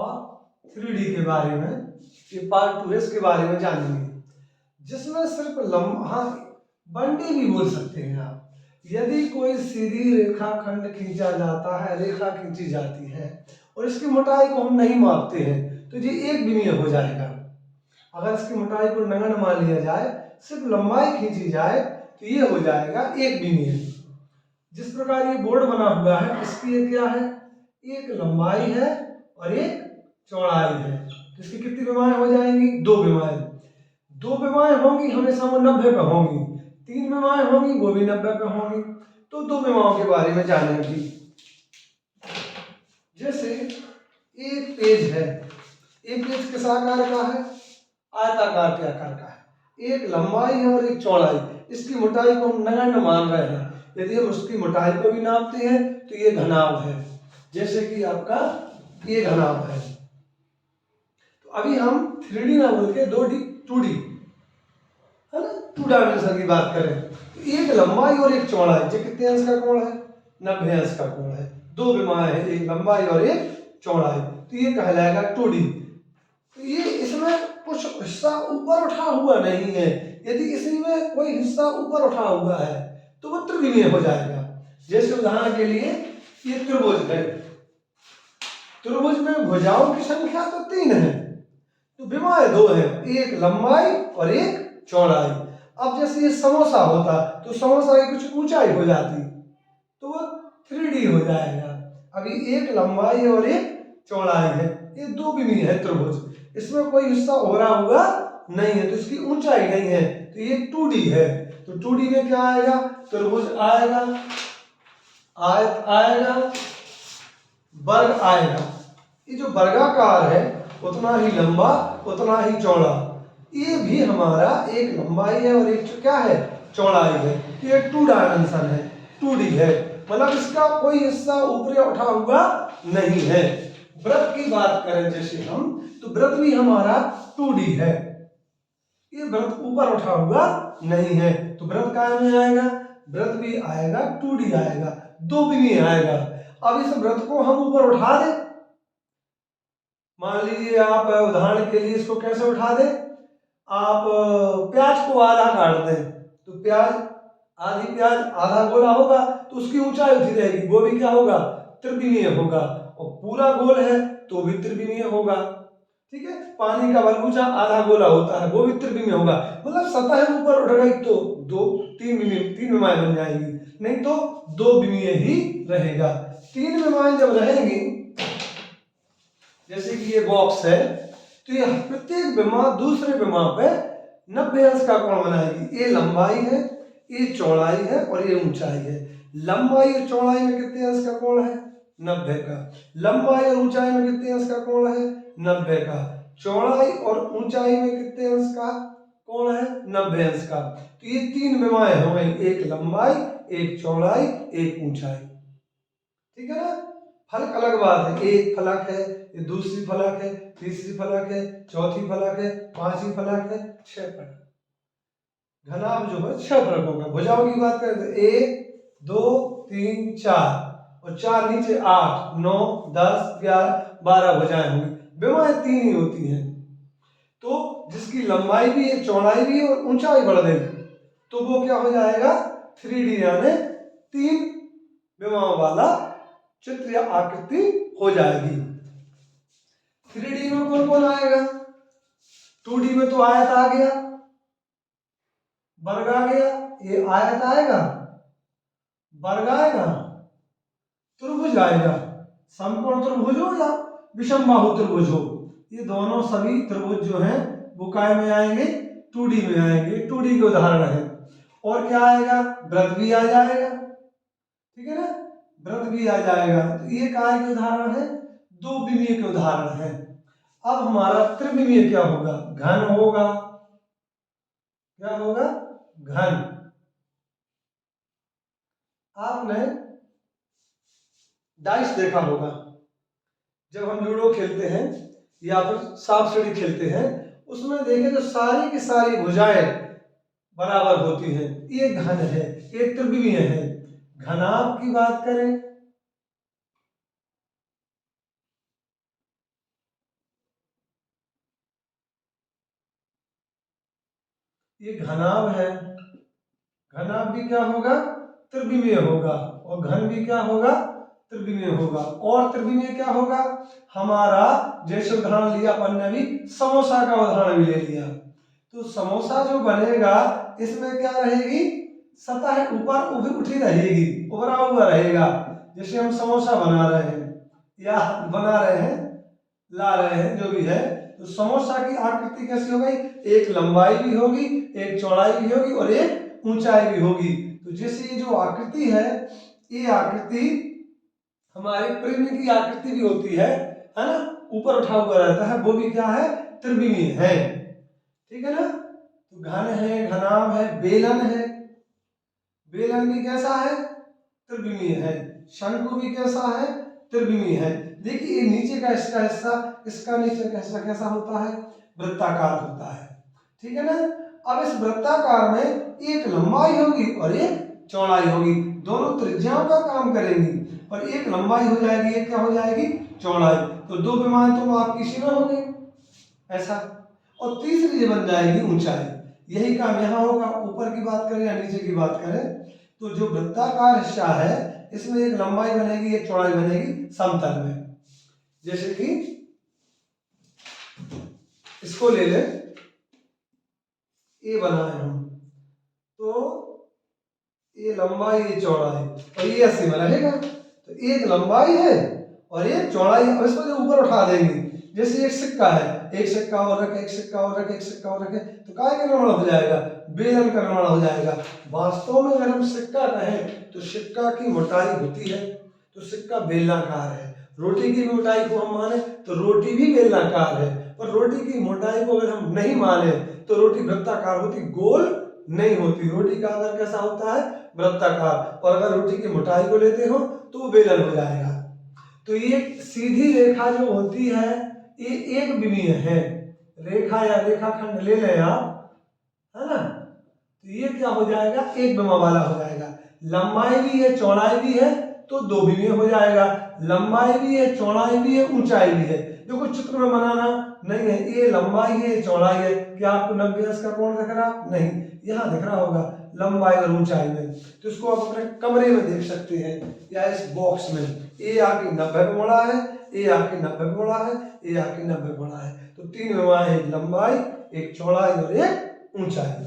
और 3D के बारे में, ये पार्ट 2 है, इसके बारे में जानेंगे, जिसमें सिर्फ लम्हा 1D भी बोल सकते हैं आप। यदि कोई सीधी रेखाखंड खींचा जाता है, रेखा खींची जाती है और इसकी मोटाई को हम नहीं मापते हैं तो ये 1 विमीय हो जाएगा। अगर इसकी मोटाई को नगण्य मान लिया जाए, सिर्फ लंबाई खींची जाए तो ये हो जाएगा 1 विमीय। जिस प्रकार ये बोर्ड बना हुआ है, इसकी ये क्या है, एक लंबाई है और एक चौड़ाई है, तो इसकी कितनी विमाएं हो जाएंगी, 2 विमाएं। 2 विमाएं होंगी हमेशा वो 90 पे होंगी, 3 विमाएं होंगी वो भी 90 पे होंगी। तो 2 विमाओं के बारे में जानेंगे। जैसे एक पेज है, एक पेज किस आकार का है, आयताकार के आकार का है, एक लंबाई है और एक चौड़ाई, इसकी मोटाई को हम नगण्य मान रहे हैं। यदि हम उसकी मोटाई को भी नापते हैं तो ये घनाभ है, जैसे कि आपका ये घनाभ है। तो अभी हम 3D ना बोल के 2D है ना, 2 डायमेंशन की बात करें तो एक लंबाई और एक चौड़ाई, जो कितने अंश का कोण है, 90 अंश का कोण है। 2 विमाएं हैं, एक लंबाई और एक चौड़ाई, तो ये कहलाएगा 2D। तो ये इसमें कुछ हिस्सा ऊपर उठा हुआ नहीं है, यदि इसमें कोई हिस्सा ऊपर उठा हुआ है तो वो त्रिविमीय हो जाएगा। जैसे उदाहरण के लिए ये त्रिभुज है, त्रिभुज में भुजाओं की संख्या तो 3 है, तो विमाएं 2 है, एक लंबाई और एक चौड़ाई। अब जैसे ये समोसा होता तो समोसा की कुछ ऊंचाई हो जाती तो वो 3D हो जाएगा। अभी एक लंबाई और एक चौड़ाई है, ये 2 विमीय है त्रिभुज, इसमें कोई हिस्सा ओरा हुआ नहीं है तो इसकी ऊंचाई नहीं है, तो ये 2D है। तो 2D में क्या आएगा, त्रिभुज आएगा, आयत आएगा, वर्ग आएगा। ये जो वर्गाकार है उतना ही लंबा उतना ही चौड़ा, ये भी हमारा एक लंबाई है और एक क्या है, चौड़ाई है। ये 2 डायमेंशन है, 2D है, मतलब इसका कोई हिस्सा ऊपर उठा हुआ नहीं है। वृत्त की बात करें जैसे हम, तो वृत्त भी हमारा 2D है, ये वृत्त ऊपर उठा हुआ नहीं है, तो वृत्त काय में आएगा, वृत्त भी आएगा 2D आएगा, 2 विमीय आएगा। अब इस वृत्त को हम ऊपर उठा दें, मान लीजिए आप उदाहरण के लिए इसको कैसे उठा दें, आप प्याज को आधा काट दें तो प्याज, आधी प्याज आधा गोला होगा तो उसकी ऊंचाई उठी रहेगी, वो भी क्या होगा, त्रिविमीय होगा। और पूरा गोल है तो भी त्रिविमीय होगा, ठीक है। पानी का बलबूचा आधा गोला होता है, वो भी त्रिविमीय होगा। मतलब सतह ऊपर उठ गई तो 3 विमाएं बन जाएंगी, नहीं तो 2 विमीय ही रहेगा। 3 विमाएं जब रहेंगी, जैसे कि ये बॉक्स है, तो ये प्रत्येक विमा दूसरे विमा पे 90 अंश का कोण बनाएगी। ये लंबाई है, ये चौड़ाई है और ये ऊंचाई है। लंबाई और चौड़ाई में कितने अंश का कोण है, 90 का। लंबाई और ऊंचाई में कितने अंश का कोण है, 90 का। चौड़ाई और ऊंचाई में कितने अंश का कोण है, 90 अंश का। तो ये 3 विमाएं हो गई, एक लंबाई, एक चौड़ाई, एक ऊंचाई, ठीक है ना। फलक अलग बात है, एक फलक है, ये दूसरी फलक है, तीसरी फलक है, चौथी फलक है, पांचवी फलक है, 6 फलक। घनाभ जो है 6 फलक होगा। भुजाओं की बात करें तो 1 2 3 4 और 4 नीचे 8 9 10 11 12 भुजाएं होंगी। विमाएं 3 ही होती हैं, तो जिसकी लंबाई भी है, चौड़ाई भी है और ऊंचाई बढ़ गई तो वो क्या हो जाएगा, 3D यानी 3 विमाओं वाला चित्र या आकृति हो जाएगी। 3D में कौन कौन आएगा, 2D में तो आयत आ गया, वर्ग आ गया, ये आयत आएगा, वर्ग आएगा, त्रिभुज आएगा। समकोण त्रिभुज हो या विषम बाहु त्रिभुज हो, ये दोनों सभी त्रिभुज जो हैं वो काय में आएंगे, 2D में आएंगे, 2D के उदाहरण है। और क्या आएगा, वृत्त भी आ जाएगा, ठीक है ना, वृत्त भी आ जाएगा। तो ये काय के उदाहरण है, 2 विमीय के उदाहरण है। अब हमारा त्रिविमीय क्या होगा, घन होगा, क्या होगा, घन। आपने डाइस देखा होगा, जब हम लूडो खेलते हैं या फिर सांप सीढ़ी खेलते हैं, उसमें देखें तो सारी की सारी भुजाएं बराबर होती हैं, ये घन है, ये त्रिविमीय है। घनाभ की बात करें ये घनाभ है, घनाभ भी क्या होगा, त्रिविमीय होगा, और घन भी क्या होगा, त्रिविमीय होगा। और त्रिविमीय क्या होगा, हमारा जैसे उदाहरण लिया अपन ने भी, समोसा का उदाहरण भी ले लिया, तो समोसा जो बनेगा इसमें क्या रहेगी, सतह ऊपर उठी रहेगी, उभरा हुआ रहेगा। जैसे हम समोसा बना रहे हैं या बना रहे हैं, ला रहे हैं, जो भी है, तो समोसा की आकृति कैसी हो गई, एक लंबाई भी होगी, एक चौड़ाई भी होगी और एक ऊंचाई भी होगी। तो जैसे ये जो आकृति है, ये आकृति हमारी प्रिज्म की आकृति भी होती है ना, ऊपर उठा हुआ रहता है, वो भी क्या है, त्रिविमीय है। ठीक है ना। तो घन है, घनाभ है, बेलन है, बेलन भी कैसा है, त्रिविमीय है। शंकु भी कैसा है, त्रिविमीय है। देखिए ये नीचे का इसका हिस्सा, इसका नीचे का हिस्सा कैसा होता है, वृत्ताकार होता है। ठीक है ना। अब इस वृत्ताकार में एक लंबाई होगी और एक चौड़ाई होगी, दोनों त्रिज्याओं का काम करेंगी, और एक लंबाई हो जाएगी, एक क्या हो जाएगी, चौड़ाई। तो दो विमान तो आपकी सीमा हो गई ऐसा, और तीसरी ये बन जाएगी ऊंचाई। यही काम यहाँ होगा, ऊपर की बात करें या नीचे की बात करें, तो जो वृत्ताकार हिस्सा है इसमें एक लंबाई बनेगी, एक चौड़ाई बनेगी समतल में। जैसे कि इसको ले ले, ये बना है हम, तो ये लंबाई, ये चौड़ाई, और ये 80 में रहेगा। तो एक लंबाई है और एक चौड़ाई, और इसको जो ऊपर उठा देंगे, जैसे एक सिक्का है, एक सिक्का और रखे, एक सिक्का और रखे, एक सिक्का और रखे, तो काय का निर्माण हो जाएगा, बेलन का निर्माण हो जाएगा। वास्तव में अगर हम सिक्का कहें तो सिक्का की मोटाई होती है, तो सिक्का बेलनाकार है। रोटी की मोटाई को हम माने तो रोटी भी बेलनाकार है, पर रोटी की मोटाई को अगर हम नहीं माने तो रोटी वृत्ताकार होती, गोल नहीं होती। रोटी का आकार कैसा होता है, वृत्ताकार, और अगर रोटी की मोटाई को लेते हो तो वो बेलन हो जाएगा। तो ये सीधी रेखा जो होती है ये एक विमीय है, रेखा या रेखाखंड ले लें आप, है ना, तो ये क्या हो जाएगा, एक विमा वाला हो जाएगा। लंबाई भी है, चौड़ाई भी है, तो दो विमीय हो जाएगा। लंबाई भी है, चौड़ाई भी है, ऊंचाई भी है। देखो चित्र में बनाना नहीं है, ये लंबाई है, चौड़ाई है, क्या आपको 90 अंश का कोण दिख रहा, नहीं, यहाँ दिख रहा होगा लंबाई और ऊंचाई में। तो इसको आप अपने कमरे में देख सकते हैं या इस बॉक्स में, ये आके 90 पे मुड़ा है, ये आके 90 पे मुड़ा है, ये आके 90 पे मुड़ा है। तो तीन विमाएं, एक लंबाई, एक चौड़ाई और एक ऊंचाई।